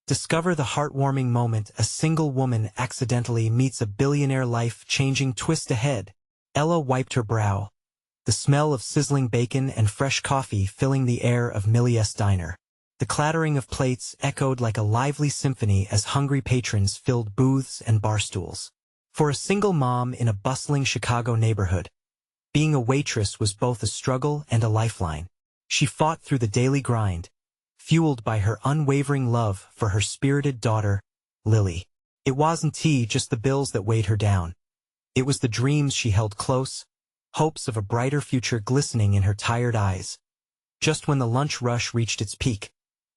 Discover the heartwarming moment a single woman accidentally meets a billionaire, life-changing twist ahead. Ella wiped her brow, the smell of sizzling bacon and fresh coffee filling the air of Millie's diner. The clattering of plates echoed like a lively symphony as hungry patrons filled booths and bar stools. For a single mom in a bustling Chicago neighborhood, being a waitress was both a struggle and a lifeline. She fought through the daily grind, fueled by her unwavering love for her spirited daughter, Lily. It wasn't just the bills that weighed her down. It was the dreams she held close, hopes of a brighter future glistening in her tired eyes. Just when the lunch rush reached its peak,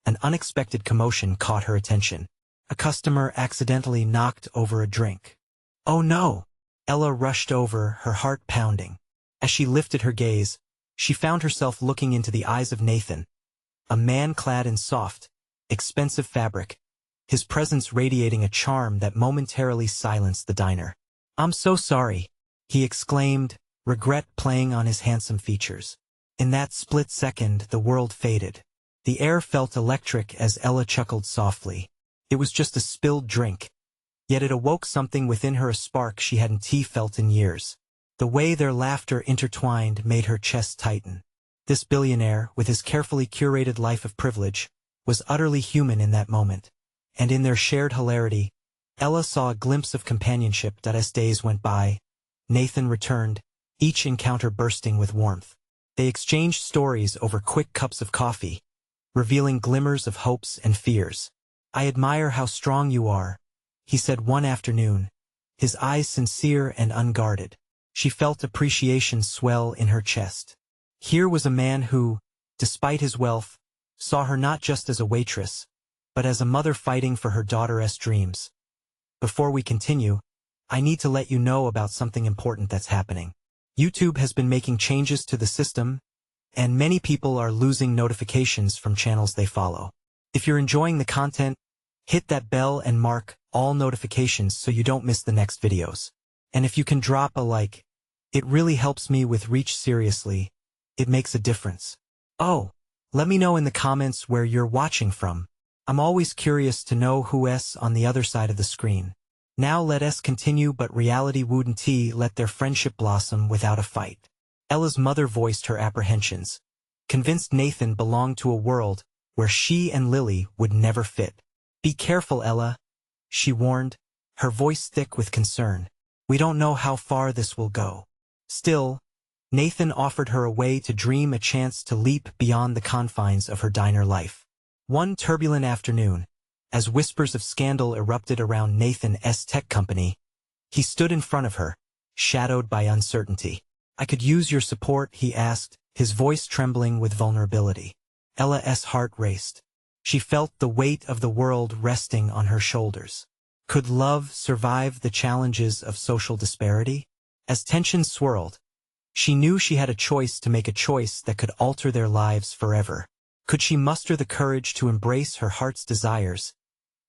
an unexpected commotion caught her attention. A customer accidentally knocked over a drink. Oh no! Ella rushed over, her heart pounding. As she lifted her gaze, she found herself looking into the eyes of Nathan, a man clad in soft, expensive fabric, his presence radiating a charm that momentarily silenced the diner. "I'm so sorry," he exclaimed, regret playing on his handsome features. In that split second, the world faded. The air felt electric as Ella chuckled softly. It was just a spilled drink, yet it awoke something within her, a spark she hadn't felt in years. The way their laughter intertwined made her chest tighten. This billionaire, with his carefully curated life of privilege, was utterly human in that moment. And in their shared hilarity, Ella saw a glimpse of companionship that as days went by, Nathan returned, each encounter bursting with warmth. They exchanged stories over quick cups of coffee, revealing glimmers of hopes and fears. "I admire how strong you are," he said one afternoon, his eyes sincere and unguarded. She felt appreciation swell in her chest. Here was a man who, despite his wealth, saw her not just as a waitress, but as a mother fighting for her daughter's dreams. Before we continue, I need to let you know about something important that's happening. YouTube has been making changes to the system, and many people are losing notifications from channels they follow. If you're enjoying the content, hit that bell and mark all notifications so you don't miss the next videos. And if you can drop a like, it really helps me with reach. Seriously, it makes a difference. Oh, let me know in the comments where you're watching from. I'm always curious to know who's on the other side of the screen. Now let us continue, but reality wouldn't let their friendship blossom without a fight. Ella's mother voiced her apprehensions, convinced Nathan belonged to a world where she and Lily would never fit. "Be careful, Ella," she warned, her voice thick with concern. "We don't know how far this will go." Still, Nathan offered her a way to dream, a chance to leap beyond the confines of her diner life. One turbulent afternoon, as whispers of scandal erupted around Nathan's tech company, he stood in front of her, shadowed by uncertainty. "I could use your support," he asked, his voice trembling with vulnerability. Ella's heart raced. She felt the weight of the world resting on her shoulders. Could love survive the challenges of social disparity? As tensions swirled, she knew she had a choice to make, a choice that could alter their lives forever. Could she muster the courage to embrace her heart's desires,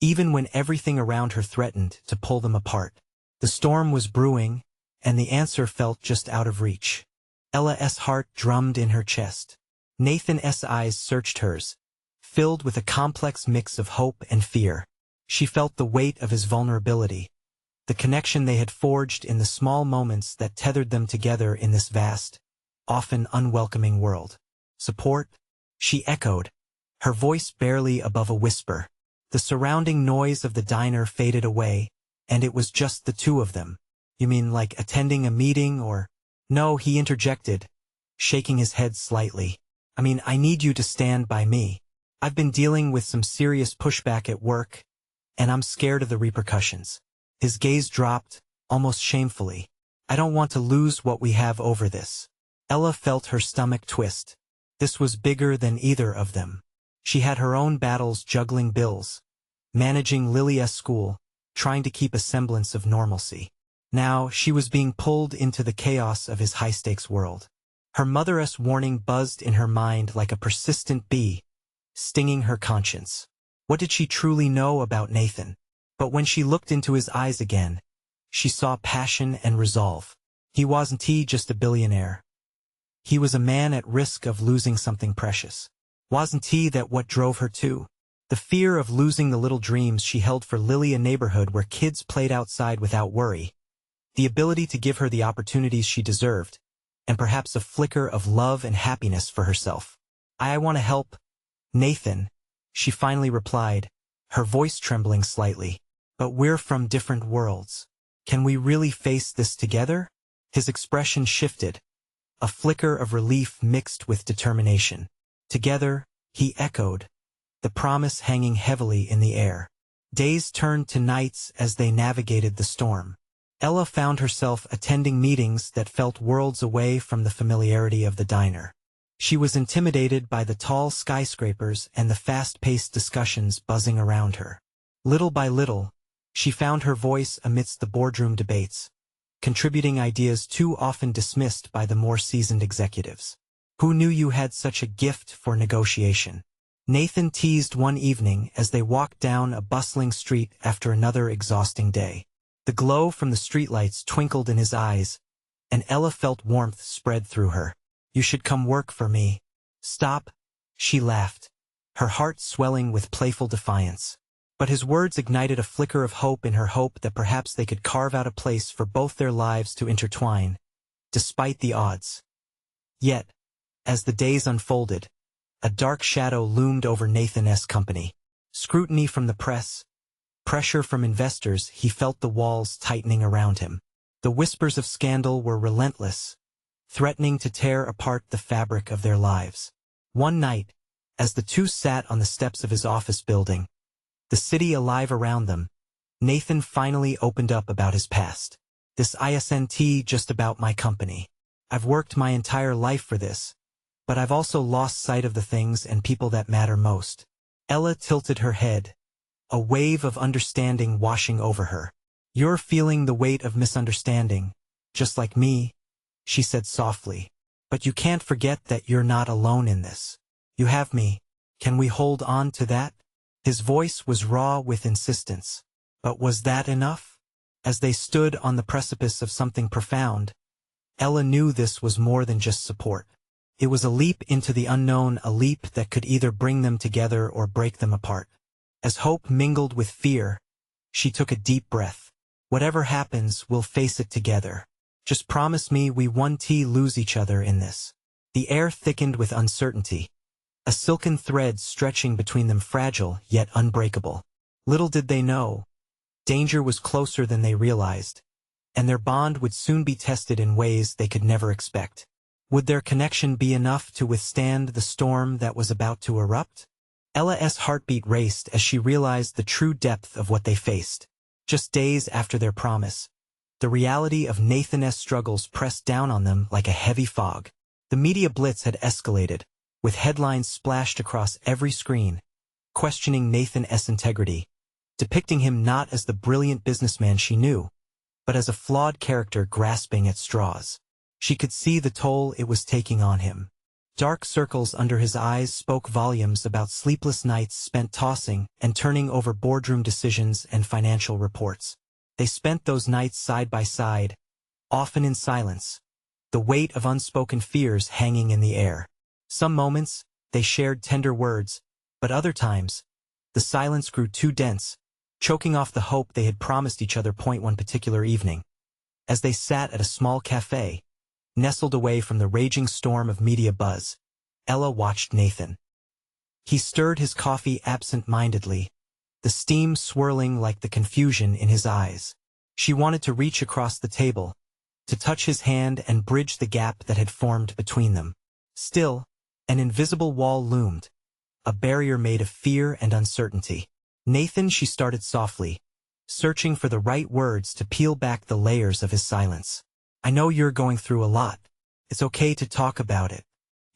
even when everything around her threatened to pull them apart? The storm was brewing, and the answer felt just out of reach. Ella's heart drummed in her chest. Nathan's eyes searched hers, filled with a complex mix of hope and fear. She felt the weight of his vulnerability, the connection they had forged in the small moments that tethered them together in this vast, often unwelcoming world. "Support?" she echoed, her voice barely above a whisper. The surrounding noise of the diner faded away, and it was just the two of them. "You mean like attending a meeting or—" "No," he interjected, shaking his head slightly. "I mean, I need you to stand by me. I've been dealing with some serious pushback at work, and I'm scared of the repercussions." His gaze dropped, almost shamefully. "I don't want to lose what we have over this." Ella felt her stomach twist. This was bigger than either of them. She had her own battles, juggling bills, managing Lily's school, trying to keep a semblance of normalcy. Now she was being pulled into the chaos of his high-stakes world. Her mother's warning buzzed in her mind like a persistent bee, stinging her conscience. What did she truly know about Nathan? But when she looked into his eyes again, she saw passion and resolve. He wasn't just a billionaire. He was a man at risk of losing something precious. Wasn't that what drove her too? The fear of losing the little dreams she held for Lily, a neighborhood where kids played outside without worry, the ability to give her the opportunities she deserved, and perhaps a flicker of love and happiness for herself. I want to help, Nathan, she finally replied, her voice trembling slightly. But we're from different worlds. Can we really face this together? His expression shifted, a flicker of relief mixed with determination. Together, he echoed, the promise hanging heavily in the air. Days turned to nights as they navigated the storm. Ella found herself attending meetings that felt worlds away from the familiarity of the diner. She was intimidated by the tall skyscrapers and the fast-paced discussions buzzing around her. Little by little, she found her voice amidst the boardroom debates, contributing ideas too often dismissed by the more seasoned executives. Who knew you had such a gift for negotiation? Nathan teased one evening as they walked down a bustling street after another exhausting day. The glow from the streetlights twinkled in his eyes, and Ella felt warmth spread through her. You should come work for me. Stop, she laughed, her heart swelling with playful defiance. But his words ignited a flicker of hope in her, hope that perhaps they could carve out a place for both their lives to intertwine, despite the odds. Yet, as the days unfolded, a dark shadow loomed over Nathan's company. Scrutiny from the press, pressure from investors, he felt the walls tightening around him. The whispers of scandal were relentless, threatening to tear apart the fabric of their lives. One night, as the two sat on the steps of his office building, the city alive around them, Nathan finally opened up about his past. This isn't just about my company. I've worked my entire life for this, but I've also lost sight of the things and people that matter most. Ella tilted her head, a wave of understanding washing over her. You're feeling the weight of misunderstanding, just like me, she said softly. But you can't forget that you're not alone in this. You have me. Can we hold on to that? His voice was raw with insistence. But was that enough? As they stood on the precipice of something profound, Ella knew this was more than just support. It was a leap into the unknown, a leap that could either bring them together or break them apart. As hope mingled with fear, she took a deep breath. Whatever happens, we'll face it together. Just promise me we won't lose each other in this. The air thickened with uncertainty, a silken thread stretching between them, fragile yet unbreakable. Little did they know, danger was closer than they realized, and their bond would soon be tested in ways they could never expect. Would their connection be enough to withstand the storm that was about to erupt? Ella's heartbeat raced as she realized the true depth of what they faced. Just days after their promise, the reality of Nathan's struggles pressed down on them like a heavy fog. The media blitz had escalated, with headlines splashed across every screen, questioning Nathan's integrity, depicting him not as the brilliant businessman she knew, but as a flawed character grasping at straws. She could see the toll it was taking on him. Dark circles under his eyes spoke volumes about sleepless nights spent tossing and turning over boardroom decisions and financial reports. They spent those nights side by side, often in silence, the weight of unspoken fears hanging in the air. Some moments, they shared tender words, but other times, the silence grew too dense, choking off the hope they had promised each other. One particular evening, as they sat at a small cafe, nestled away from the raging storm of media buzz, Ella watched Nathan. He stirred his coffee absent-mindedly, the steam swirling like the confusion in his eyes. She wanted to reach across the table, to touch his hand and bridge the gap that had formed between them. Still, an invisible wall loomed, a barrier made of fear and uncertainty. Nathan, she started softly, searching for the right words to peel back the layers of his silence. I know you're going through a lot. It's okay to talk about it.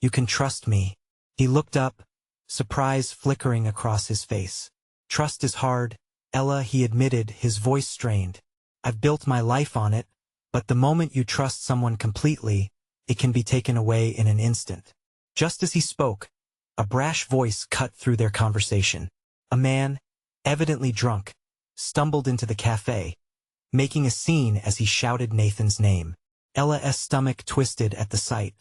You can trust me. He looked up, surprise flickering across his face. Trust is hard, Ella, he admitted, his voice strained. I've built my life on it, but the moment you trust someone completely, it can be taken away in an instant. Just as he spoke, a brash voice cut through their conversation. A man, evidently drunk, stumbled into the cafe, making a scene as he shouted Nathan's name. Ella's stomach twisted at the sight.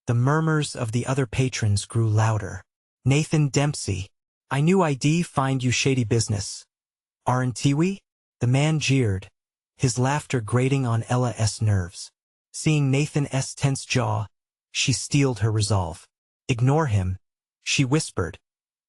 The murmurs of the other patrons grew louder. Nathan Dempsey. I knew I'd find you shady business. Aren't we? The man jeered, his laughter grating on Ella's nerves. Seeing Nathan's tense jaw, she steeled her resolve. Ignore him, she whispered,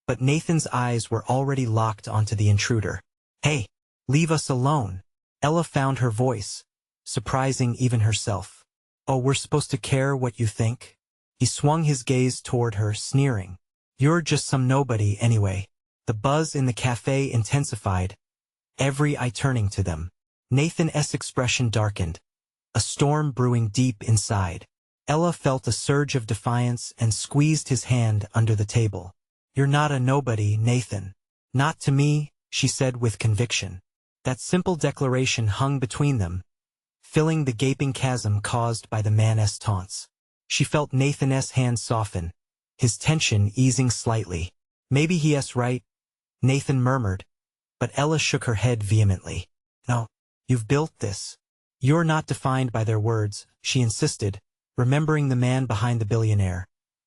but Nathan's eyes were already locked onto the intruder. Hey, leave us alone. Ella found her voice, surprising even herself. Oh, we're supposed to care what you think? He swung his gaze toward her, sneering. You're just some nobody anyway. The buzz in the cafe intensified, every eye turning to them. Nathan's expression darkened, a storm brewing deep inside. Ella felt a surge of defiance and squeezed his hand under the table. You're not a nobody, Nathan. Not to me, she said with conviction. That simple declaration hung between them, filling the gaping chasm caused by the man's taunts. She felt Nathan's hand soften, his tension easing slightly. Maybe he's right, Nathan murmured, but Ella shook her head vehemently. No, you've built this. You're not defined by their words, she insisted, remembering the man behind the billionaire,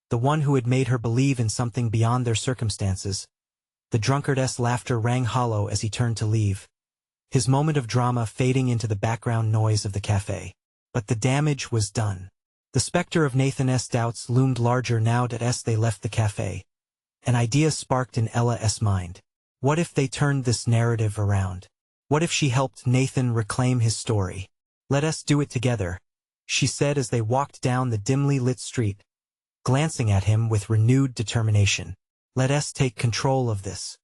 the one who had made her believe in something beyond their circumstances. The drunkard's laughter rang hollow as he turned to leave, his moment of drama fading into the background noise of the cafe. But the damage was done. The specter of Nathan's doubts loomed larger now that as they left the cafe. An idea sparked in Ella's mind. What if they turned this narrative around? What if she helped Nathan reclaim his story? Let us do it together, she said as they walked down the dimly lit street, glancing at him with renewed determination. Let us take control of this.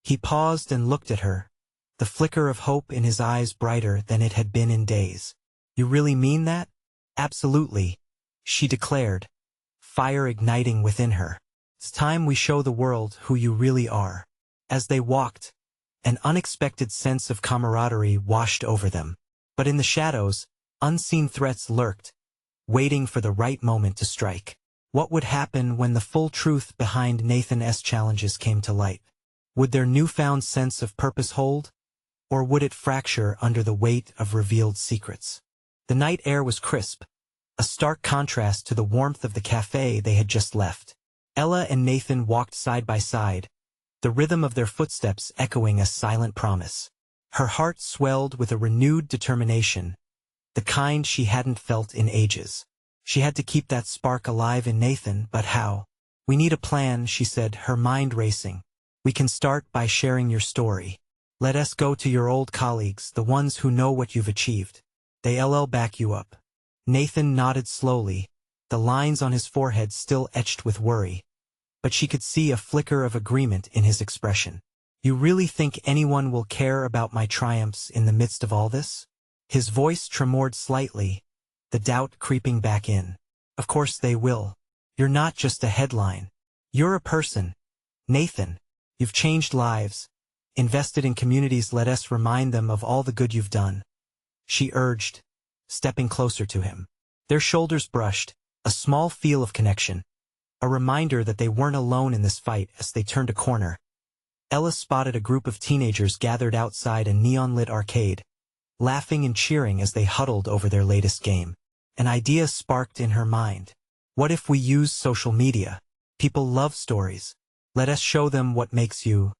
He paused and looked at her, the flicker of hope in his eyes brighter than it had been in days. You really mean that? Absolutely, she declared, fire igniting within her. It's time we show the world who you really are. As they walked, an unexpected sense of camaraderie washed over them. But in the shadows, unseen threats lurked, waiting for the right moment to strike. What would happen when the full truth behind Nathan's challenges came to light? Would their newfound sense of purpose hold? Or would it fracture under the weight of revealed secrets? The night air was crisp, a stark contrast to the warmth of the cafe they had just left. Ella and Nathan walked side by side, the rhythm of their footsteps echoing a silent promise. Her heart swelled with a renewed determination, the kind she hadn't felt in ages. She had to keep that spark alive in Nathan, but how? We need a plan, she said, her mind racing. We can start by sharing your story. Let us go to your old colleagues, the ones who know what you've achieved. They'll back you up. Nathan nodded slowly, the lines on his forehead still etched with worry. But she could see a flicker of agreement in his expression. You really think anyone will care about my triumphs in the midst of all this? His voice tremored slightly, the doubt creeping back in. Of course they will. You're not just a headline. You're a person. Nathan, you've changed lives, invested in communities. Let us remind them of all the good you've done, she urged, stepping closer to him. Their shoulders brushed, a small feel of connection, a reminder that they weren't alone in this fight. As they turned a corner, Ella spotted a group of teenagers gathered outside a neon-lit arcade, laughing and cheering as they huddled over their latest game. An idea sparked in her mind. What if we use social media? People love stories. Let us show them what makes you,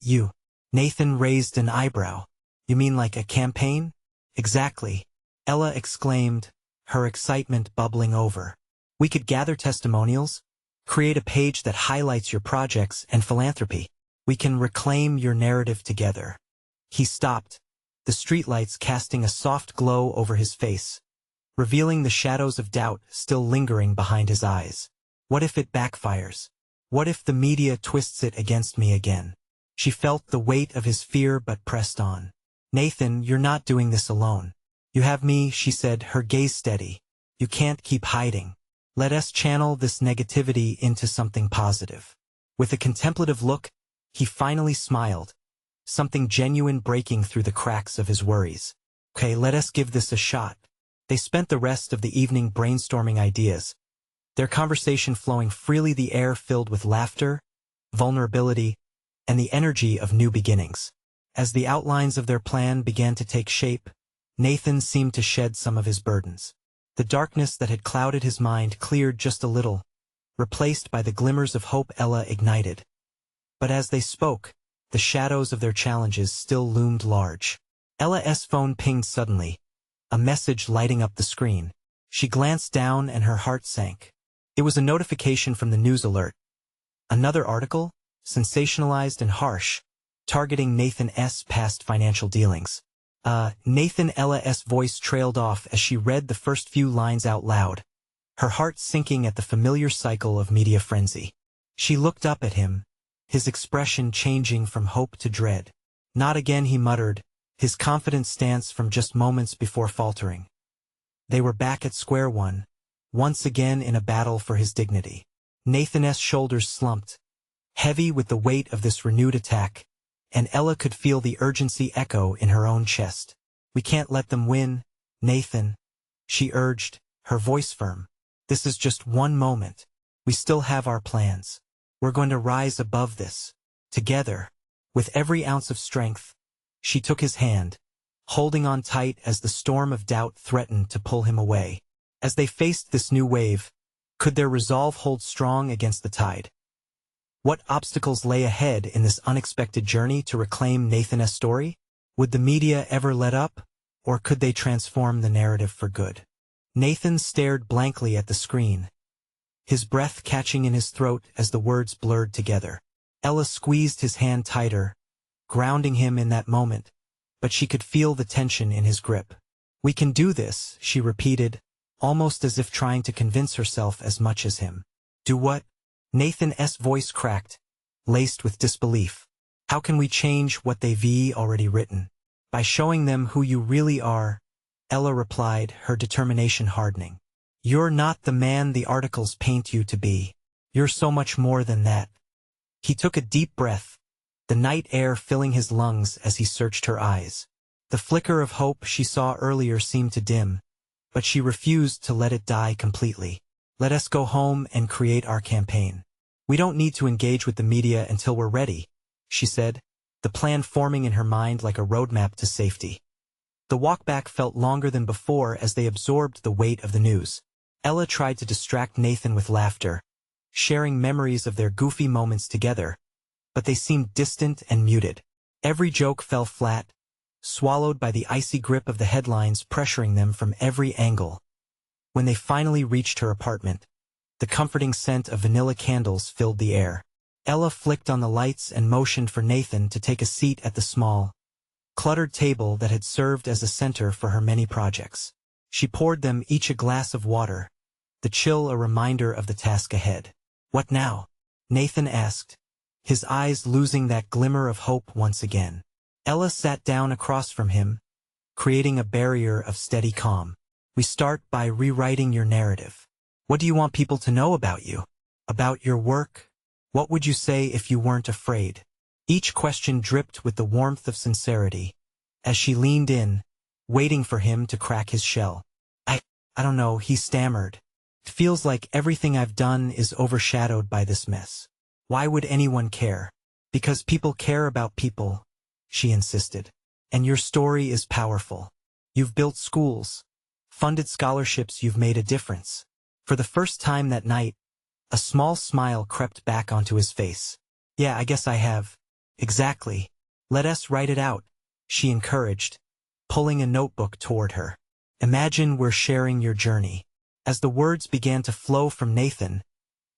you. Nathan raised an eyebrow. You mean like a campaign? Exactly, Ella exclaimed, her excitement bubbling over. We could gather testimonials, create a page that highlights your projects and philanthropy. We can reclaim your narrative together. He stopped, the streetlights casting a soft glow over his face, revealing the shadows of doubt still lingering behind his eyes. What if it backfires? What if the media twists it against me again? She felt the weight of his fear but pressed on. Nathan, you're not doing this alone. You have me, she said, her gaze steady. You can't keep hiding. Let us channel this negativity into something positive. With a contemplative look, he finally smiled, something genuine breaking through the cracks of his worries. Okay, let us give this a shot. They spent the rest of the evening brainstorming ideas, their conversation flowing freely, the air filled with laughter, vulnerability, and the energy of new beginnings. As the outlines of their plan began to take shape, Nathan seemed to shed some of his burdens. The darkness that had clouded his mind cleared just a little, replaced by the glimmers of hope Ella ignited. But as they spoke, the shadows of their challenges still loomed large. Ella's phone pinged suddenly, a message lighting up the screen. She glanced down and her heart sank. It was a notification from the news alert. Another article, sensationalized and harsh, targeting Nathan's past financial dealings. Ella's voice trailed off as she read the first few lines out loud, her heart sinking at the familiar cycle of media frenzy. She looked up at him, his expression changing from hope to dread. Not again, he muttered, his confident stance from just moments before faltering. They were back at square one, once again in a battle for his dignity. Nathan's shoulders slumped, heavy with the weight of this renewed attack, and Ella could feel the urgency echo in her own chest. "We can't let them win, Nathan," she urged, her voice firm. "This is just one moment. We still have our plans. We're going to rise above this. Together." With every ounce of strength, she took his hand, holding on tight as the storm of doubt threatened to pull him away. As they faced this new wave, could their resolve hold strong against the tide? What obstacles lay ahead in this unexpected journey to reclaim Nathan's story? Would the media ever let up, or could they transform the narrative for good? Nathan stared blankly at the screen, his breath catching in his throat as the words blurred together. Ella squeezed his hand tighter, grounding him in that moment, but she could feel the tension in his grip. "We can do this," she repeated, almost as if trying to convince herself as much as him. "Do what?" Nathan's voice cracked, laced with disbelief. "How can we change what they've already written?" "By showing them who you really are," Ella replied, her determination hardening. "You're not the man the articles paint you to be. You're so much more than that." He took a deep breath, the night air filling his lungs as he searched her eyes. The flicker of hope she saw earlier seemed to dim, but she refused to let it die completely. "Let us go home and create our campaign. We don't need to engage with the media until we're ready," she said, the plan forming in her mind like a roadmap to safety. The walk back felt longer than before as they absorbed the weight of the news. Ella tried to distract Nathan with laughter, sharing memories of their goofy moments together, but they seemed distant and muted. Every joke fell flat, swallowed by the icy grip of the headlines pressuring them from every angle. When they finally reached her apartment, the comforting scent of vanilla candles filled the air. Ella flicked on the lights and motioned for Nathan to take a seat at the small, cluttered table that had served as a center for her many projects. She poured them each a glass of water, the chill a reminder of the task ahead. "What now?" Nathan asked, his eyes losing that glimmer of hope once again. Ella sat down across from him, creating a barrier of steady calm. "We start by rewriting your narrative. What do you want people to know about you? About your work? What would you say if you weren't afraid?" Each question dripped with the warmth of sincerity, as she leaned in, waiting for him to crack his shell. I don't know," he stammered. "It feels like everything I've done is overshadowed by this mess." "Why would anyone care?" "Because people care about people," she insisted. "And your story is powerful. You've built schools, funded scholarships, you've made a difference." For the first time that night, a small smile crept back onto his face. "Yeah, I guess I have." "Exactly. Let us write it out," she encouraged, pulling a notebook toward her. "Imagine we're sharing your journey." As the words began to flow from Nathan,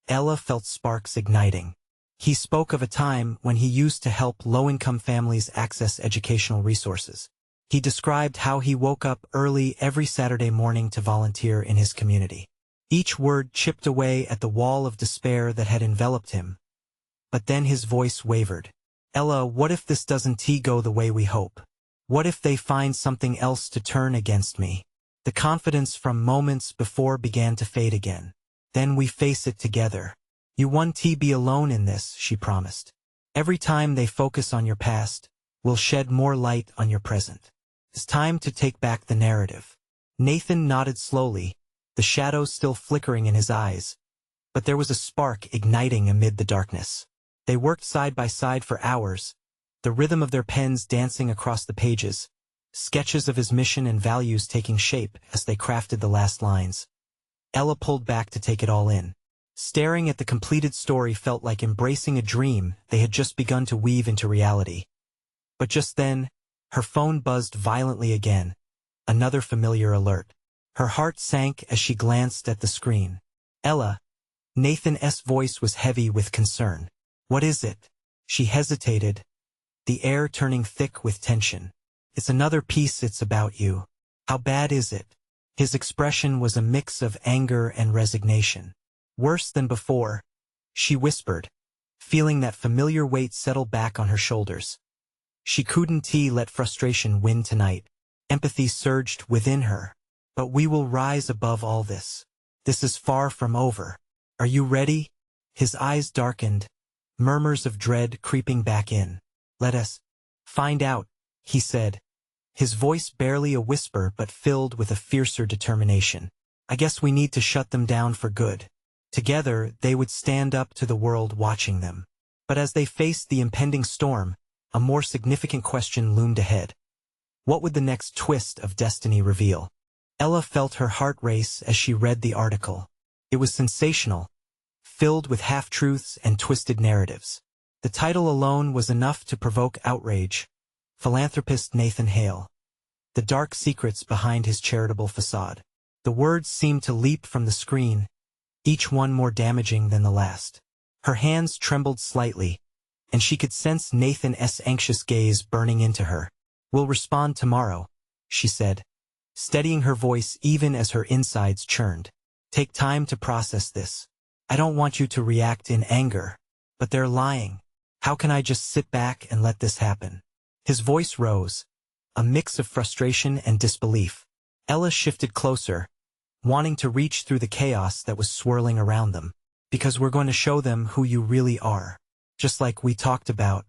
Ella felt sparks igniting. He spoke of a time when he used to help low-income families access educational resources. He described how he woke up early every Saturday morning to volunteer in his community. Each word chipped away at the wall of despair that had enveloped him. But then his voice wavered. "Ella, what if this doesn't go the way we hope? What if they find something else to turn against me?" The confidence from moments before began to fade again. "Then we face it together. You won't be alone in this," she promised. "Every time they focus on your past, we'll shed more light on your present. It's time to take back the narrative." Nathan nodded slowly, the shadows still flickering in his eyes, but there was a spark igniting amid the darkness. They worked side by side for hours, the rhythm of their pens dancing across the pages, sketches of his mission and values taking shape as they crafted the last lines. Ella pulled back to take it all in. Staring at the completed story felt like embracing a dream they had just begun to weave into reality. But just then, her phone buzzed violently again. Another familiar alert. Her heart sank as she glanced at the screen. Ella. Nathan's voice was heavy with concern. What is it? She hesitated, the air turning thick with tension. It's another piece. It's about you. How bad is it? His expression was a mix of anger and resignation. Worse than before, she whispered, feeling that familiar weight settle back on her shoulders. She couldn't let frustration win tonight. Empathy surged within her. But we will rise above all this. This is far from over. Are you ready? His eyes darkened, murmurs of dread creeping back in. Let us find out, he said, his voice barely a whisper but filled with a fiercer determination. I guess we need to shut them down for good. Together, they would stand up to the world watching them. But as they faced the impending storm, a more significant question loomed ahead. What would the next twist of destiny reveal? Ella felt her heart race as she read the article. It was sensational, filled with half-truths and twisted narratives. The title alone was enough to provoke outrage. Philanthropist Nathan Hale. The dark secrets behind his charitable facade. The words seemed to leap from the screen, each one more damaging than the last. Her hands trembled slightly, and she could sense Nathan's anxious gaze burning into her. We'll respond tomorrow, she said, steadying her voice even as her insides churned. Take time to process this. I don't want you to react in anger, but they're lying. How can I just sit back and let this happen? His voice rose, a mix of frustration and disbelief. Ella shifted closer, wanting to reach through the chaos that was swirling around them. Because we're going to show them who you really are. Just like we talked about.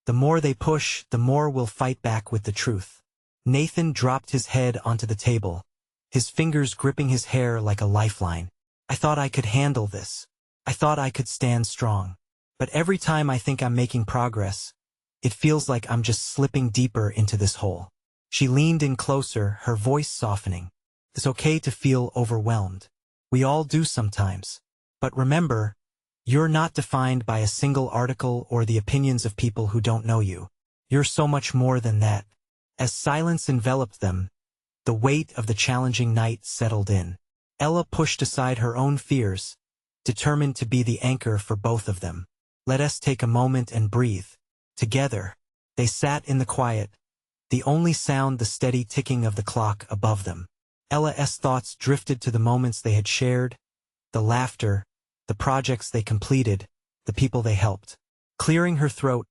The more they push, the more we'll fight back with the truth. Nathan dropped his head onto the table, his fingers gripping his hair like a lifeline. I thought I could handle this. I thought I could stand strong. But every time I think I'm making progress, it feels like I'm just slipping deeper into this hole. She leaned in closer, her voice softening. It's okay to feel overwhelmed. We all do sometimes. But remember, you're not defined by a single article or the opinions of people who don't know you. You're so much more than that. As silence enveloped them, the weight of the challenging night settled in. Ella pushed aside her own fears, determined to be the anchor for both of them. Let us take a moment and breathe. Together, they sat in the quiet, the only sound the steady ticking of the clock above them. Ella's thoughts drifted to the moments they had shared, the laughter, the projects they completed, the people they helped. Clearing her throat,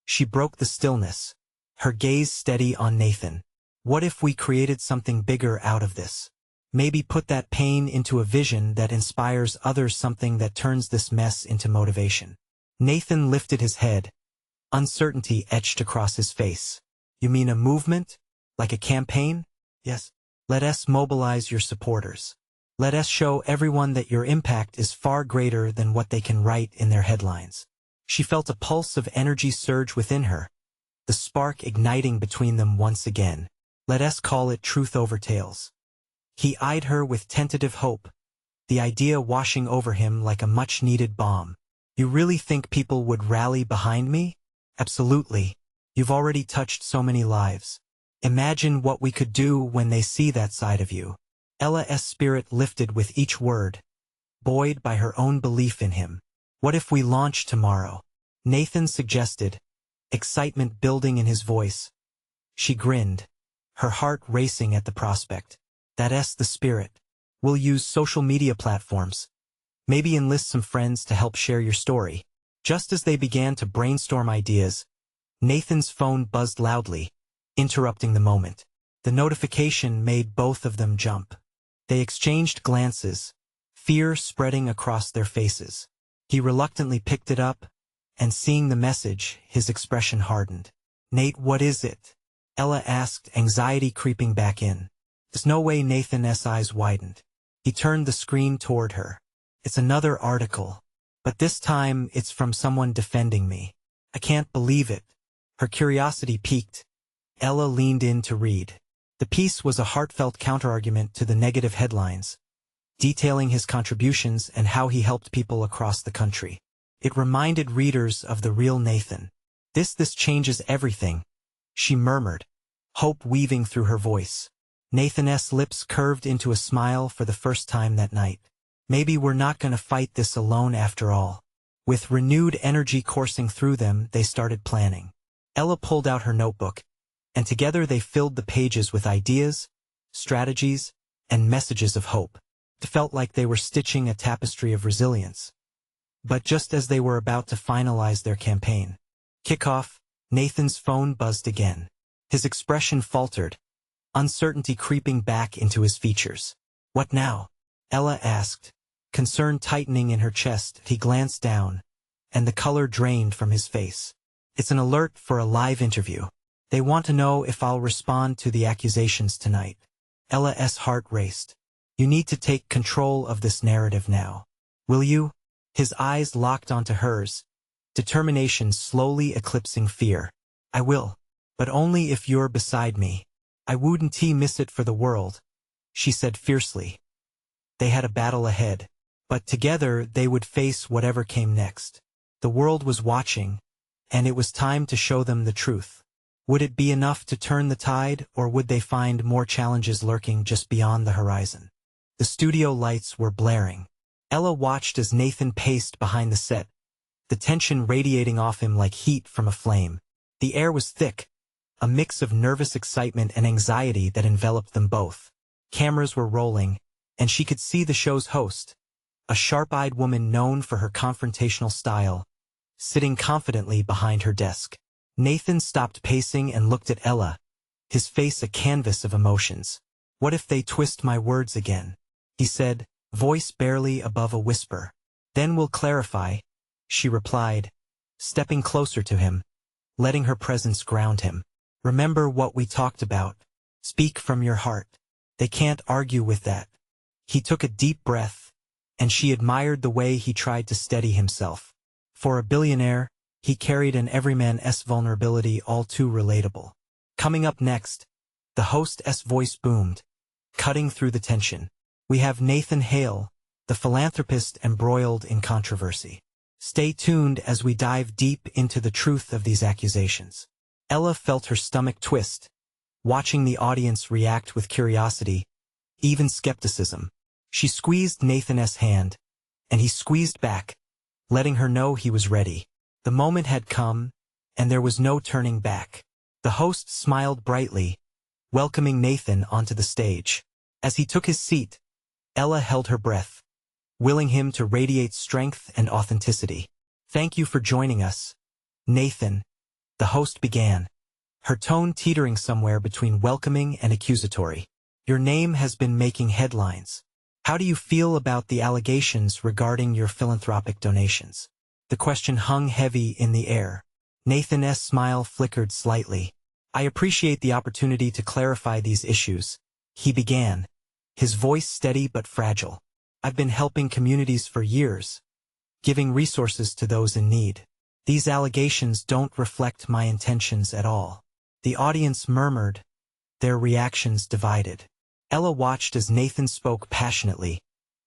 she broke the stillness, her gaze steady on Nathan. What if we created something bigger out of this? Maybe put that pain into a vision that inspires others, something that turns this mess into motivation. Nathan lifted his head. Uncertainty etched across his face. You mean a movement? Like a campaign? Yes. Let us mobilize your supporters. Let us show everyone that your impact is far greater than what they can write in their headlines. She felt a pulse of energy surge within her, the spark igniting between them once again. Let us call it truth over tales. He eyed her with tentative hope, the idea washing over him like a much-needed balm. You really think people would rally behind me? Absolutely. You've already touched so many lives. Imagine what we could do when they see that side of you. Ella's spirit lifted with each word, buoyed by her own belief in him. What if we launch tomorrow? Nathan suggested, excitement building in his voice. She grinned, her heart racing at the prospect. That's the spirit. We'll use social media platforms. Maybe enlist some friends to help share your story. Just as they began to brainstorm ideas, Nathan's phone buzzed loudly, interrupting the moment. The notification made both of them jump. They exchanged glances, fear spreading across their faces. He reluctantly picked it up, and seeing the message, his expression hardened. Nate, what is it? Ella asked, anxiety creeping back in. There's no way. Nathan's eyes widened. He turned the screen toward her. It's another article. But this time, it's from someone defending me. I can't believe it. Her curiosity piqued. Ella leaned in to read. The piece was a heartfelt counterargument to the negative headlines, detailing his contributions and how he helped people across the country. It reminded readers of the real Nathan. This changes everything," she murmured, hope weaving through her voice. Nathan's lips curved into a smile for the first time that night. "Maybe we're not gonna fight this alone after all." With renewed energy coursing through them, they started planning. Ella pulled out her notebook, and together they filled the pages with ideas, strategies, and messages of hope. It felt like they were stitching a tapestry of resilience. But just as they were about to finalize their campaign, kickoff, Nathan's phone buzzed again. His expression faltered, uncertainty creeping back into his features. "What now?" Ella asked, concern tightening in her chest. He glanced down, and the color drained from his face. "It's an alert for a live interview. They want to know if I'll respond to the accusations tonight." Ella's heart raced. "You need to take control of this narrative now. Will you?" His eyes locked onto hers, determination slowly eclipsing fear. "I will, but only if you're beside me. I wouldn't miss it for the world," she said fiercely. They had a battle ahead, but together they would face whatever came next. The world was watching, and it was time to show them the truth. Would it be enough to turn the tide, or would they find more challenges lurking just beyond the horizon? The studio lights were blaring. Ella watched as Nathan paced behind the set, the tension radiating off him like heat from a flame. The air was thick, a mix of nervous excitement and anxiety that enveloped them both. Cameras were rolling, and she could see the show's host, a sharp-eyed woman known for her confrontational style, sitting confidently behind her desk. Nathan stopped pacing and looked at Ella, his face a canvas of emotions. "What if they twist my words again?" he said, voice barely above a whisper. "Then we'll clarify," she replied, stepping closer to him, letting her presence ground him. "Remember what we talked about. Speak from your heart. They can't argue with that." He took a deep breath, and she admired the way he tried to steady himself. For a billionaire, he carried an everyman's vulnerability all too relatable. Coming up next, the host's voice boomed, cutting through the tension. "We have Nathan Hale, the philanthropist embroiled in controversy. Stay tuned as we dive deep into the truth of these accusations." Ella felt her stomach twist, watching the audience react with curiosity, even skepticism. She squeezed Nathan's hand, and he squeezed back, letting her know he was ready. The moment had come, and there was no turning back. The host smiled brightly, welcoming Nathan onto the stage. As he took his seat, Ella held her breath, willing him to radiate strength and authenticity. "Thank you for joining us, Nathan," the host began, her tone teetering somewhere between welcoming and accusatory. "Your name has been making headlines. How do you feel about the allegations regarding your philanthropic donations?" The question hung heavy in the air. Nathan's smile flickered slightly. "I appreciate the opportunity to clarify these issues," he began, his voice steady but fragile. "I've been helping communities for years, giving resources to those in need. These allegations don't reflect my intentions at all." The audience murmured, their reactions divided. Ella watched as Nathan spoke passionately,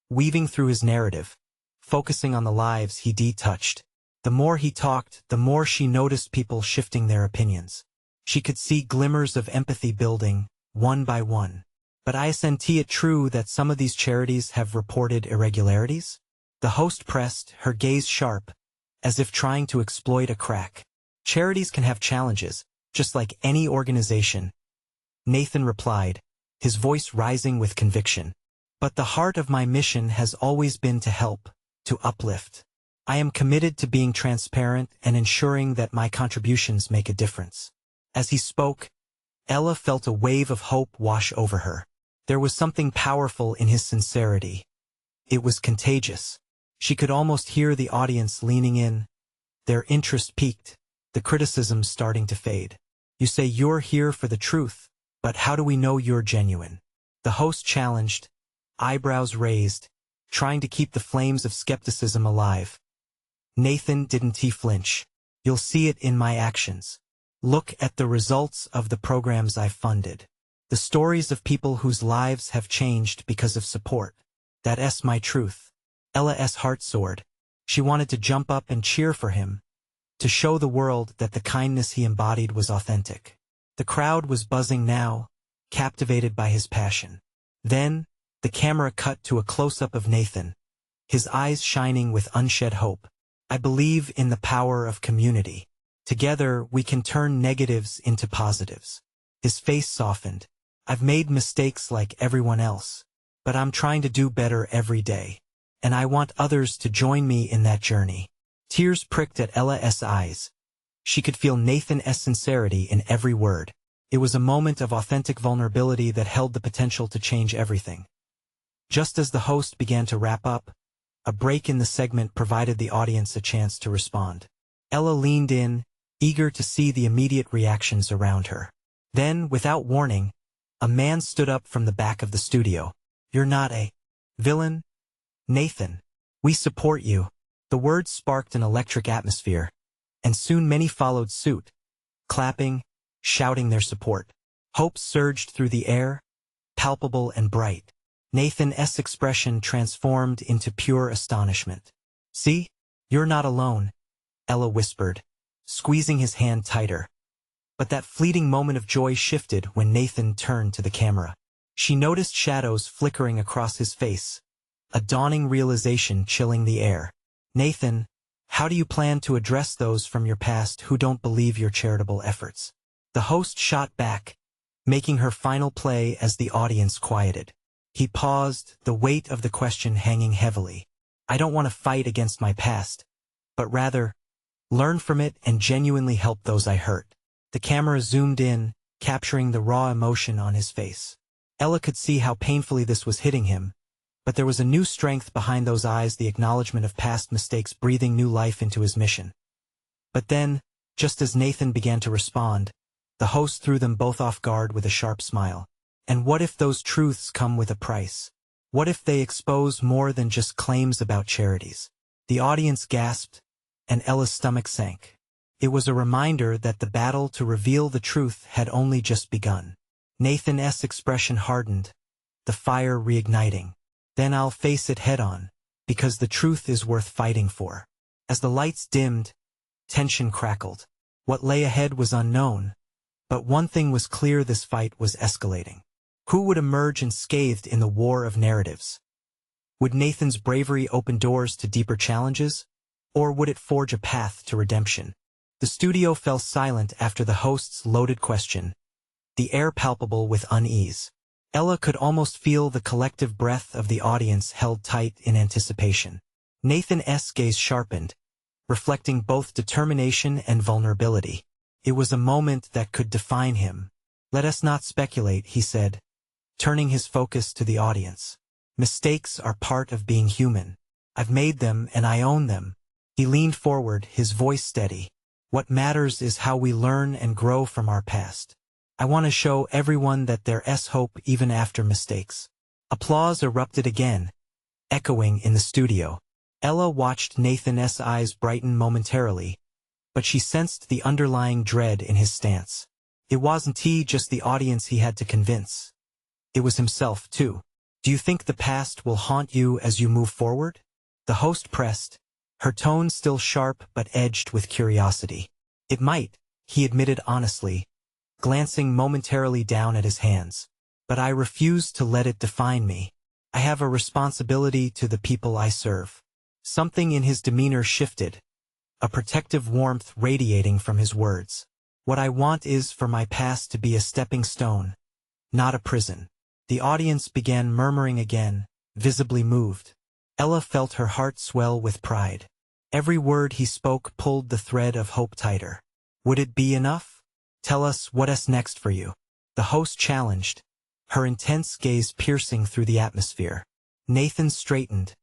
weaving through his narrative, focusing on the lives he touched. The more he talked, the more she noticed people shifting their opinions. She could see glimmers of empathy building, one by one. "But isn't it true that some of these charities have reported irregularities?" The host pressed, her gaze sharp, as if trying to exploit a crack. "Charities can have challenges, just like any organization," Nathan replied, his voice rising with conviction. "But the heart of my mission has always been to help, to uplift. I am committed to being transparent and ensuring that my contributions make a difference." As he spoke, Ella felt a wave of hope wash over her. There was something powerful in his sincerity. It was contagious. She could almost hear the audience leaning in, their interest peaked, the criticism starting to fade. "You say you're here for the truth, but how do we know you're genuine?" The host challenged, eyebrows raised, trying to keep the flames of skepticism alive. Nathan didn't flinch. "You'll see it in my actions. Look at the results of the programs I've funded. The stories of people whose lives have changed because of support. That's my truth. Ella's heart soared. She wanted to jump up and cheer for him, to show the world that the kindness he embodied was authentic. The crowd was buzzing now, captivated by his passion. Then, the camera cut to a close-up of Nathan, his eyes shining with unshed hope. I believe in the power of community. Together, we can turn negatives into positives. His face softened. I've made mistakes like everyone else, but I'm trying to do better every day. And I want others to join me in that journey. Tears pricked at Ella's eyes. She could feel Nathan's sincerity in every word. It was a moment of authentic vulnerability that held the potential to change everything. Just as the host began to wrap up, a break in the segment provided the audience a chance to respond. Ella leaned in, eager to see the immediate reactions around her. Then, without warning, a man stood up from the back of the studio. "You're not a villain, Nathan. We support you." The words sparked an electric atmosphere, and soon many followed suit, clapping, shouting their support. Hope surged through the air, palpable and bright. Nathan's expression transformed into pure astonishment. "See? You're not alone," Ella whispered, squeezing his hand tighter. But that fleeting moment of joy shifted when Nathan turned to the camera. She noticed shadows flickering across his face, a dawning realization chilling the air. "Nathan, how do you plan to address those from your past who don't believe your charitable efforts?" The host shot back, making her final play as the audience quieted. He paused, the weight of the question hanging heavily. "I don't want to fight against my past, but rather, learn from it and genuinely help those I hurt." The camera zoomed in, capturing the raw emotion on his face. Ella could see how painfully this was hitting him, but there was a new strength behind those eyes, the acknowledgement of past mistakes breathing new life into his mission. But then, just as Nathan began to respond, the host threw them both off guard with a sharp smile. "And what if those truths come with a price? What if they expose more than just claims about charities?" The audience gasped, and Ella's stomach sank. It was a reminder that the battle to reveal the truth had only just begun. Nathan's expression hardened, the fire reigniting. "Then I'll face it head-on, because the truth is worth fighting for." As the lights dimmed, tension crackled. What lay ahead was unknown, but one thing was clear: this fight was escalating. Who would emerge unscathed in the war of narratives? Would Nathan's bravery open doors to deeper challenges, or would it forge a path to redemption? The studio fell silent after the host's loaded question, the air palpable with unease. Ella could almost feel the collective breath of the audience held tight in anticipation. Nathan's gaze sharpened, reflecting both determination and vulnerability. It was a moment that could define him. "Let us not speculate," he said, turning his focus to the audience. "Mistakes are part of being human. I've made them and I own them." He leaned forward, his voice steady. "What matters is how we learn and grow from our past. I want to show everyone that there's hope even after mistakes." Applause erupted again, echoing in the studio. Ella watched Nathan's eyes brighten momentarily, but she sensed the underlying dread in his stance. It wasn't just the audience he had to convince. It was himself, too. "Do you think the past will haunt you as you move forward?" The host pressed, her tone still sharp but edged with curiosity. "It might," he admitted honestly, glancing momentarily down at his hands. "But I refuse to let it define me. I have a responsibility to the people I serve." Something in his demeanor shifted, a protective warmth radiating from his words. "What I want is for my past to be a stepping stone, not a prison." The audience began murmuring again, visibly moved. Ella felt her heart swell with pride. Every word he spoke pulled the thread of hope tighter. "Would it be enough? Tell us what's next for you," the host challenged, her intense gaze piercing through the atmosphere. Nathan straightened,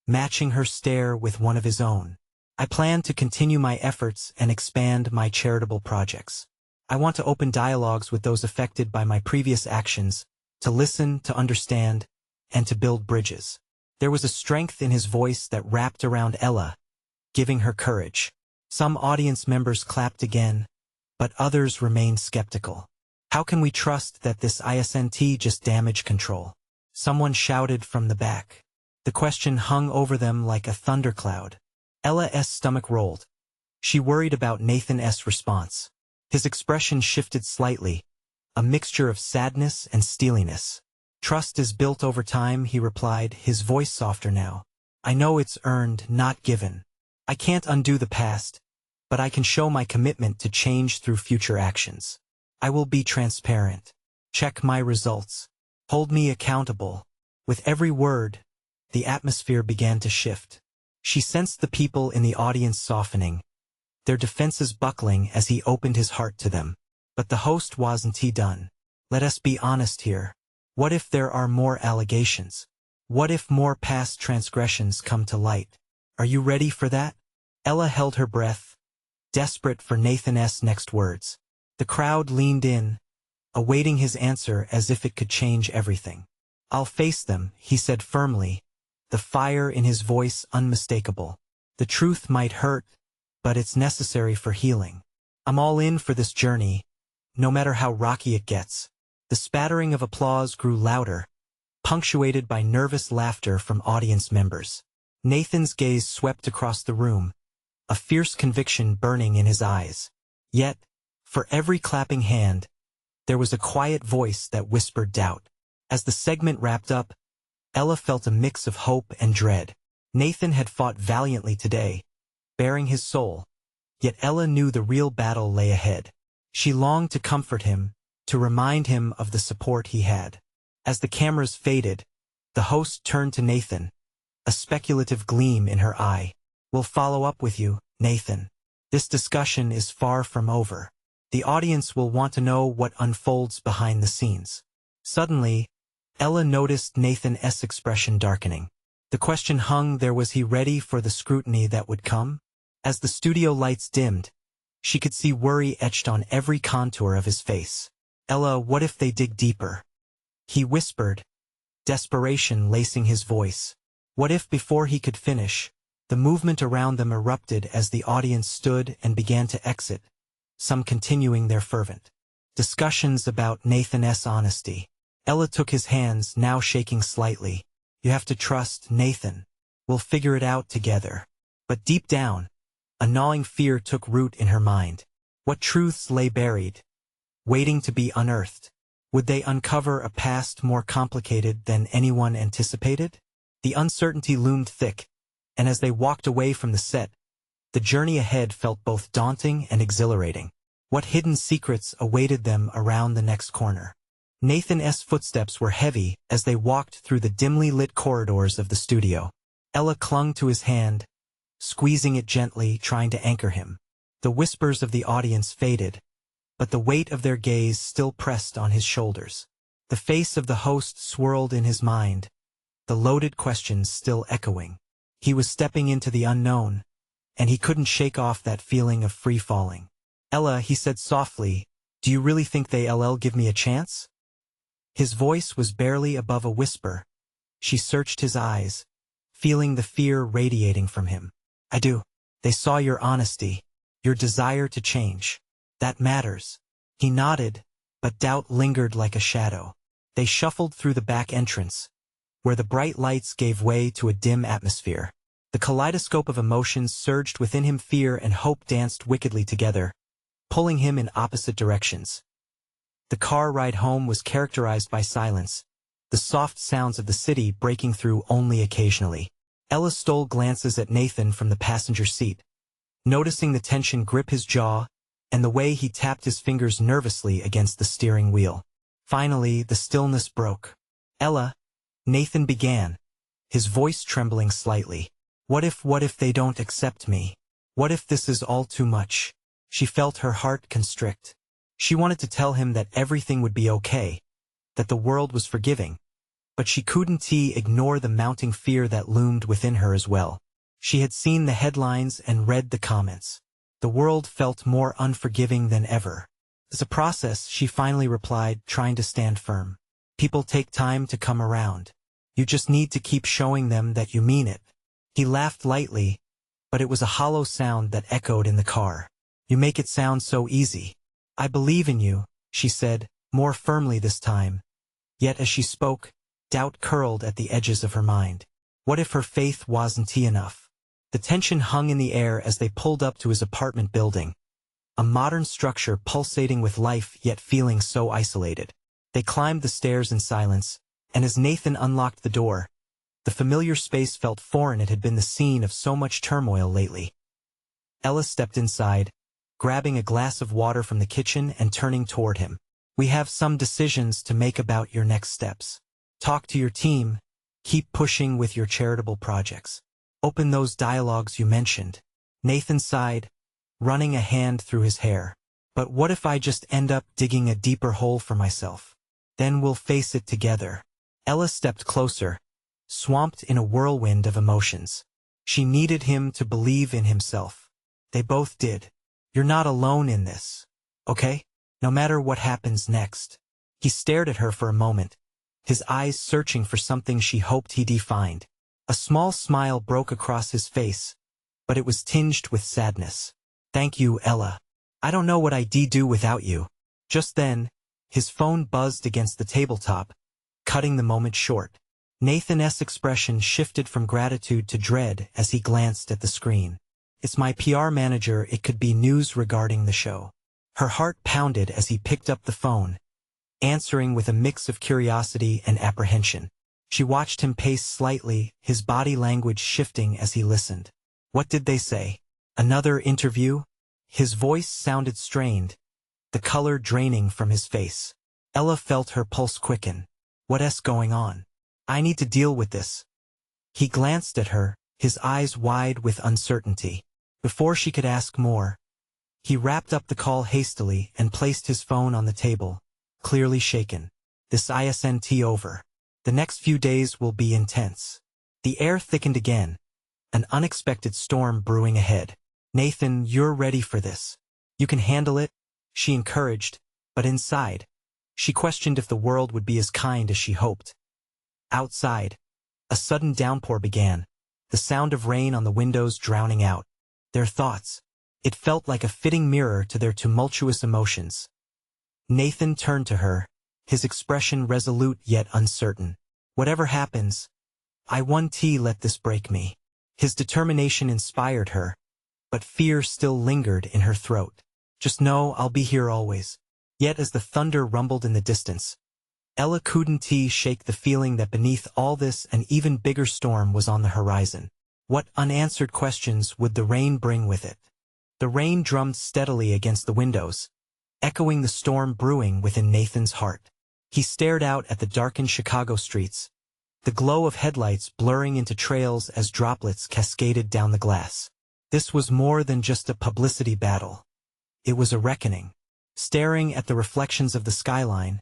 matching her stare with one of his own. "I plan to continue my efforts and expand my charitable projects. I want to open dialogues with those affected by my previous actions, to listen, to understand, and to build bridges." There was a strength in his voice that wrapped around Ella, giving her courage. Some audience members clapped again, but others remained skeptical. "How can we trust that this isn't just damage control?" Someone shouted from the back. The question hung over them like a thundercloud. Ella's stomach rolled. She worried about Nathan's response. His expression shifted slightly, a mixture of sadness and steeliness. "Trust is built over time," he replied, his voice softer now. "I know it's earned, not given. I can't undo the past, but I can show my commitment to change through future actions. I will be transparent. Check my results. Hold me accountable." With every word, the atmosphere began to shift. She sensed the people in the audience softening, their defenses buckling as he opened his heart to them. But the host wasn't done. "Let us be honest here. What if there are more allegations? What if more past transgressions come to light? Are you ready for that?" Ella held her breath, desperate for Nathan's next words. The crowd leaned in, awaiting his answer as if it could change everything. "I'll face them," he said firmly, the fire in his voice unmistakable. "The truth might hurt, but it's necessary for healing. I'm all in for this journey, no matter how rocky it gets." The spattering of applause grew louder, punctuated by nervous laughter from audience members. Nathan's gaze swept across the room, a fierce conviction burning in his eyes. Yet, for every clapping hand, there was a quiet voice that whispered doubt. As the segment wrapped up, Ella felt a mix of hope and dread. Nathan had fought valiantly today, bearing his soul, yet Ella knew the real battle lay ahead. She longed to comfort him, to remind him of the support he had. As the cameras faded, the host turned to Nathan, a speculative gleam in her eye. "We'll follow up with you, Nathan. This discussion is far from over. The audience will want to know what unfolds behind the scenes." Suddenly, Ella noticed Nathan's expression darkening. The question hung there: was he ready for the scrutiny that would come? As the studio lights dimmed, she could see worry etched on every contour of his face. "Ella, what if they dig deeper?" he whispered, desperation lacing his voice. What if before he could finish, the movement around them erupted as the audience stood and began to exit, some continuing their fervent discussions about Nathan's honesty. Ella took his hands, now shaking slightly. "You have to trust, Nathan. We'll figure it out together." But deep down, a gnawing fear took root in her mind. What truths lay buried, waiting to be unearthed? Would they uncover a past more complicated than anyone anticipated? The uncertainty loomed thick, and as they walked away from the set, the journey ahead felt both daunting and exhilarating. What hidden secrets awaited them around the next corner? Nathan's footsteps were heavy as they walked through the dimly lit corridors of the studio. Ella clung to his hand, squeezing it gently, trying to anchor him. The whispers of the audience faded, but the weight of their gaze still pressed on his shoulders. The face of the host swirled in his mind, the loaded questions still echoing. He was stepping into the unknown, and he couldn't shake off that feeling of free falling. "Ella," he said softly, "do you really think they'll give me a chance?" His voice was barely above a whisper. She searched his eyes, feeling the fear radiating from him. "I do. They saw your honesty, your desire to change. That matters." He nodded, but doubt lingered like a shadow. They shuffled through the back entrance, where the bright lights gave way to a dim atmosphere. The kaleidoscope of emotions surged within him. Fear and hope danced wickedly together, pulling him in opposite directions. The car ride home was characterized by silence, the soft sounds of the city breaking through only occasionally. Ella stole glances at Nathan from the passenger seat, noticing the tension grip his jaw and the way he tapped his fingers nervously against the steering wheel. Finally, the stillness broke. "Ella," Nathan began, his voice trembling slightly. What if they don't accept me? What if this is all too much?" She felt her heart constrict. She wanted to tell him that everything would be okay, that the world was forgiving, but she couldn't ignore the mounting fear that loomed within her as well. She had seen the headlines and read the comments. The world felt more unforgiving than ever. "It's a process," she finally replied, trying to stand firm. "People take time to come around. You just need to keep showing them that you mean it." He laughed lightly, but it was a hollow sound that echoed in the car. "You make it sound so easy." "I believe in you," she said, more firmly this time. Yet as she spoke, doubt curled at the edges of her mind. What if her faith wasn't enough? The tension hung in the air as they pulled up to his apartment building, a modern structure pulsating with life yet feeling so isolated. They climbed the stairs in silence, and as Nathan unlocked the door, the familiar space felt foreign. It had been the scene of so much turmoil lately. Ella stepped inside, grabbing a glass of water from the kitchen and turning toward him. We have some decisions to make about your next steps. Talk to your team, keep pushing with your charitable projects. Open those dialogues you mentioned. Nathan sighed, running a hand through his hair. But what if I just end up digging a deeper hole for myself? Then we'll face it together. Ella stepped closer, swamped in a whirlwind of emotions. She needed him to believe in himself. They both did. You're not alone in this, okay? No matter what happens next. He stared at her for a moment, his eyes searching for something she hoped he'd find. A small smile broke across his face, but it was tinged with sadness. Thank you, Ella. I don't know what I'd do without you. Just then, his phone buzzed against the tabletop, cutting the moment short. Nathan's expression shifted from gratitude to dread as he glanced at the screen. It's my PR manager. It could be news regarding the show. Her heart pounded as he picked up the phone, answering with a mix of curiosity and apprehension. She watched him pace slightly, his body language shifting as he listened. What did they say? Another interview? His voice sounded strained, the color draining from his face. Ella felt her pulse quicken. What's going on? I need to deal with this. He glanced at her, his eyes wide with uncertainty. Before she could ask more, he wrapped up the call hastily and placed his phone on the table, clearly shaken. This isn't over. The next few days will be intense. The air thickened again, an unexpected storm brewing ahead. Nathan, you're ready for this. You can handle it, she encouraged, but inside, she questioned if the world would be as kind as she hoped. Outside, a sudden downpour began, the sound of rain on the windows drowning out their thoughts. It felt like a fitting mirror to their tumultuous emotions. Nathan turned to her, his expression resolute yet uncertain. Whatever happens, I won't let this break me. His determination inspired her, but fear still lingered in her throat. Just know I'll be here always. Yet as the thunder rumbled in the distance, Ella couldn't shake the feeling that beneath all this an even bigger storm was on the horizon. What unanswered questions would the rain bring with it? The rain drummed steadily against the windows, echoing the storm brewing within Nathan's heart. He stared out at the darkened Chicago streets, the glow of headlights blurring into trails as droplets cascaded down the glass. This was more than just a publicity battle. It was a reckoning. Staring at the reflections of the skyline,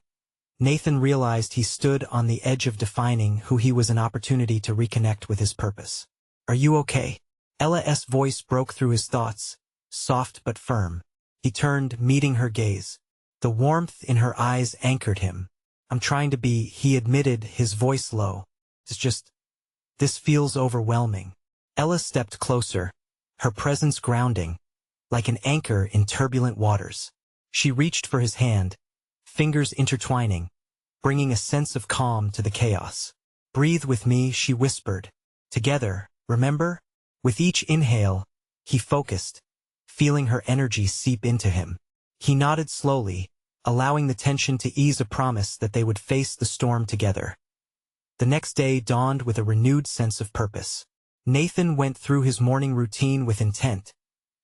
Nathan realized he stood on the edge of defining who he was, an opportunity to reconnect with his purpose. Are you okay? Ella's voice broke through his thoughts, soft but firm. He turned, meeting her gaze. The warmth in her eyes anchored him. I'm trying to be, he admitted, his voice low. It's just, this feels overwhelming. Ella stepped closer, her presence grounding, like an anchor in turbulent waters. She reached for his hand, fingers intertwining, bringing a sense of calm to the chaos. Breathe with me, she whispered. Together, remember? With each inhale, he focused, feeling her energy seep into him. He nodded slowly, allowing the tension to ease, a promise that they would face the storm together. The next day dawned with a renewed sense of purpose. Nathan went through his morning routine with intent,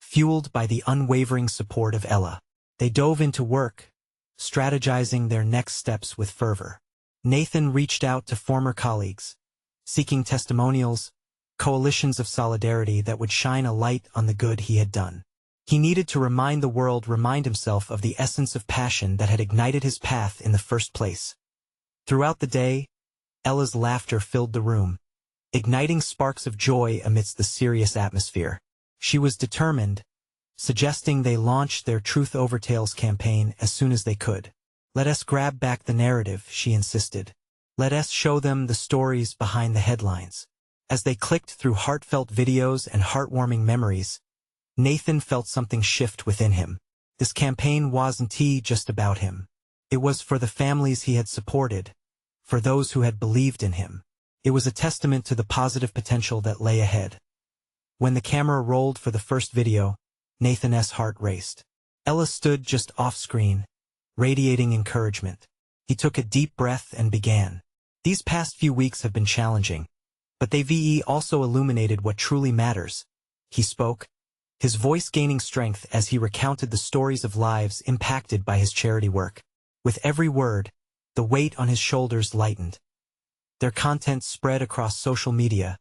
fueled by the unwavering support of Ella. They dove into work, strategizing their next steps with fervor. Nathan reached out to former colleagues, seeking testimonials, coalitions of solidarity that would shine a light on the good he had done. He needed to remind himself of the essence of passion that had ignited his path in the first place. Throughout the day, Ella's laughter filled the room, igniting sparks of joy amidst the serious atmosphere. She was determined, suggesting they launch their Truth Over Tales campaign as soon as they could. Let us grab back the narrative, she insisted. Let us show them the stories behind the headlines. As they clicked through heartfelt videos and heartwarming memories, Nathan felt something shift within him. This campaign wasn't just about him. It was for the families he had supported, for those who had believed in him. It was a testament to the positive potential that lay ahead. When the camera rolled for the first video, Nathan's heart raced. Ella stood just off-screen, radiating encouragement. He took a deep breath and began. These past few weeks have been challenging, but they've also illuminated what truly matters. He spoke, his voice gaining strength as he recounted the stories of lives impacted by his charity work. With every word, the weight on his shoulders lightened. Their content spread across social media,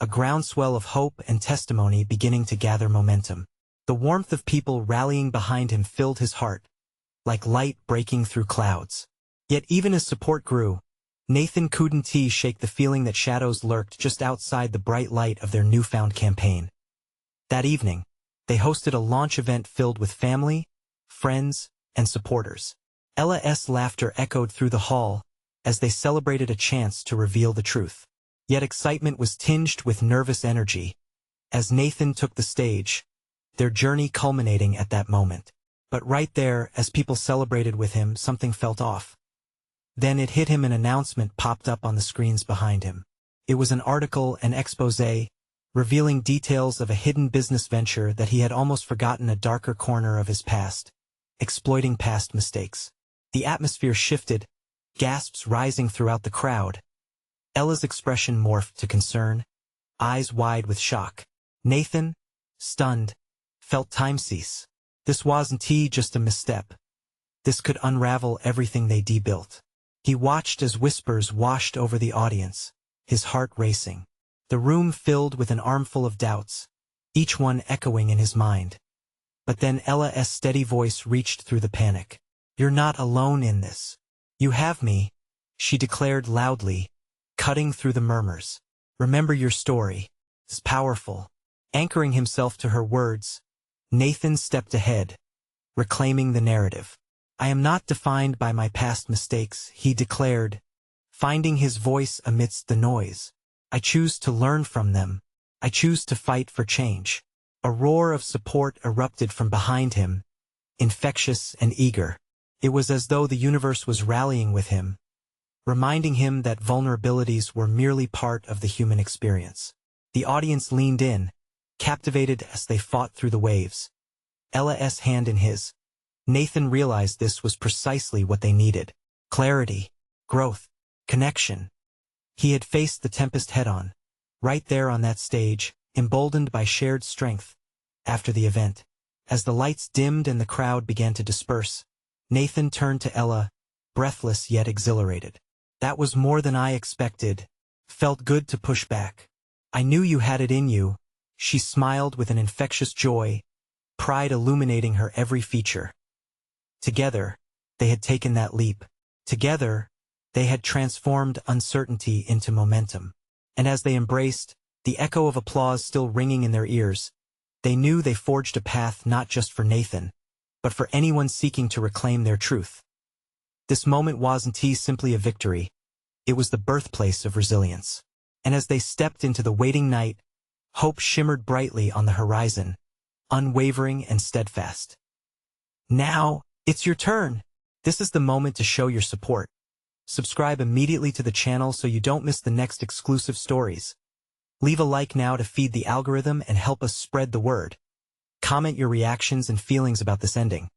a groundswell of hope and testimony beginning to gather momentum. The warmth of people rallying behind him filled his heart, like light breaking through clouds. Yet even as support grew, Nathan couldn't shake the feeling that shadows lurked just outside the bright light of their newfound campaign. That evening, they hosted a launch event filled with family, friends, and supporters. Ella's laughter echoed through the hall as they celebrated a chance to reveal the truth. Yet excitement was tinged with nervous energy. As Nathan took the stage, their journey culminating at that moment. But right there, as people celebrated with him, something felt off. Then it hit him. An announcement popped up on the screens behind him. It was an article, an exposé, revealing details of a hidden business venture that he had almost forgotten, a darker corner of his past, exploiting past mistakes. The atmosphere shifted, gasps rising throughout the crowd. Ella's expression morphed to concern, eyes wide with shock. Nathan, stunned, felt time cease. This wasn't just a misstep. This could unravel everything they built. He watched as whispers washed over the audience, his heart racing. The room filled with an armful of doubts, each one echoing in his mind. But then Ella's steady voice reached through the panic. "You're not alone in this. You have me," she declared loudly, cutting through the murmurs. "Remember your story. It's powerful." Anchoring himself to her words, Nathan stepped ahead, reclaiming the narrative. "I am not defined by my past mistakes," he declared, finding his voice amidst the noise. "I choose to learn from them. I choose to fight for change." A roar of support erupted from behind him, infectious and eager. It was as though the universe was rallying with him, reminding him that vulnerabilities were merely part of the human experience. The audience leaned in, captivated as they fought through the waves. Ella's hand in his. Nathan realized this was precisely what they needed. Clarity, growth, connection. He had faced the tempest head-on, right there on that stage, emboldened by shared strength. After the event, as the lights dimmed and the crowd began to disperse, Nathan turned to Ella, breathless yet exhilarated. "That was more than I expected. Felt good to push back. I knew you had it in you." She smiled with an infectious joy, pride illuminating her every feature. Together, they had taken that leap. Together, they had transformed uncertainty into momentum. And as they embraced, the echo of applause still ringing in their ears, they knew they forged a path not just for Nathan, but for anyone seeking to reclaim their truth. This moment wasn't simply a victory. It was the birthplace of resilience. And as they stepped into the waiting night, hope shimmered brightly on the horizon, unwavering and steadfast. Now, it's your turn. This is the moment to show your support. Subscribe immediately to the channel so you don't miss the next exclusive stories. Leave a like now to feed the algorithm and help us spread the word. Comment your reactions and feelings about this ending.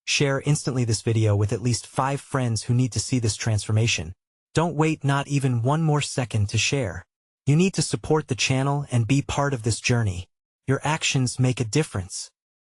Share instantly this video with at least 5 friends who need to see this transformation. Don't wait not even one more second to share. You need to support the channel and be part of this journey. Your actions make a difference.